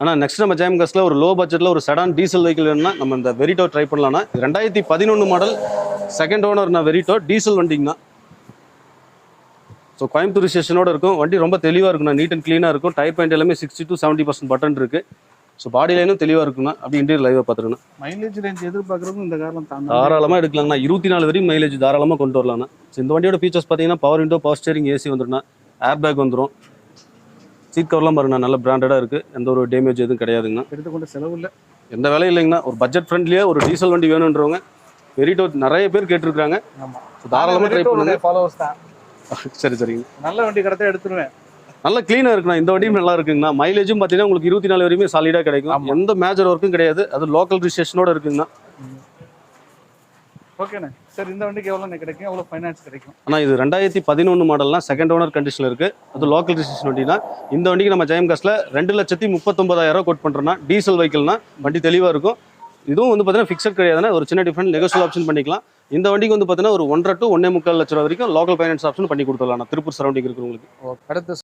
ஆனால் நெக்ஸ்ட் நம்ம ஜெயம் காஸ்ட்ல ஒரு லோ பட்ஜெட்டில் ஒரு செடான் டீசல் வெஹிக்கிள் வேணும்னா நம்ம இந்த வெரிட்டோ ட்ரை பண்ணலாம்னா 2011 மாடல் செகண்ட் ஓனர்னா வெரிட்டோ டீசல் வண்டிங்கண்ணா. ஸோ கோயம்புத்தூர் ஸ்டேஷனோட இருக்கும். வண்டி ரொம்ப தெளிவாக இருக்குண்ணா, நீட் அண்ட் க்ளீனாக இருக்கும். டயர் பாயிண்ட் எல்லாமே 60 to 70% பட்டன் இருக்குது. ஸோ பாடி லைனும் தெளிவாக இருக்குண்ணா. அப்படி இன்டீரியர் லைவாக பார்த்துருங்கண்ணா. மைலேஜ் ரேஞ்ச் எதிர்பார்க்குறவங்க இந்த காரில் தாராளமாக எடுக்கலாங்கண்ணா. 24 வரையும் மைலேஜ் தாராளமாக கொண்டு வரலாம்ண்ணா. ஸோ இந்த வண்டியோட ஃபீச்சர்ஸ் பார்த்தீங்கன்னா power window, power steering, AC வந்துடும்ண்ணா. ஏர் பேக் வந்துடும். சீட் கவர்லாம் பாருங்கண்ணா, நல்ல பிராண்டடாக இருக்குது. எந்த ஒரு டேமேஜ் எதுவும் கிடையாதுங்கண்ணா. எடுத்துக்கொண்ட செலவு இல்லை, எந்த வேலையும் இல்லைங்கண்ணா. ஒரு பட்ஜெட் ஃப்ரெண்ட்லியாக ஒரு டீசல் வண்டி வேணுன்றவங்க வெரிட்டோ நிறைய பேர் கேட்டிருக்காங்க. தாராளமாக ட்ரை பண்ணுங்க. ஃபாலோவர்ஸ் தான். சரி சரிங்க, நல்ல வண்டி கிடத்தா எடுத்துருவேன். நல்ல க்ளீனாக இருக்குண்ணா. இந்த வண்டியும் நல்லா இருக்குங்கண்ணா. மைலேஜும் பார்த்தீங்கன்னா உங்களுக்கு 24 வரையுமே சாலிடாக கிடைக்கும். எந்த மேஜர் ஒர்க்கும் கிடையாது. அது லோக்கல் ரிஜிஸ்ட்ரேஷனோட இருக்குங்கண்ணா. ஓகேண்ணே. சரி, இந்த வண்டிக்கு எவ்வளோ கிடைக்கும், எவ்வளோ ஃபைனான்ஸ் கிடைக்கும்? ஆனால் இது 2011 மாடல்னா செகண்ட் ஓனர் கண்டிஷனில் இருக்குது. அது லோக்கல் ரிஜிஸ்ட்ரேஷன் வண்டினா. இந்த வண்டிக்கு நம்ம ஜெயம் காஸ்ட்ல 2,39,000 கோட் பண்ணுறோம்னா. டீசல் வெஹிக்கிள்னா வண்டி தெளிவாக இருக்கும். இதுவும் வந்து பார்த்தீங்கன்னா ஃபிக்ஸட் கிடையாதுன்னா, ஒரு சின்ன டிஃப்ரெண்ட் நெகோஷியல் ஆப்ஷன் பண்ணிக்கலாம். இந்த வண்டிக்கு வந்து பார்த்தீங்கன்னா ஒரு 1.5 to 1.25 லட்சம் வரைக்கும் லோக்கல் ஃபைனான்ஸ் ஆப்ஷன் பண்ணி கொடுத்துடலாம் திருப்பூர் சரௌண்டிங் இருக்கிறவங்களுக்கு. அடுத்து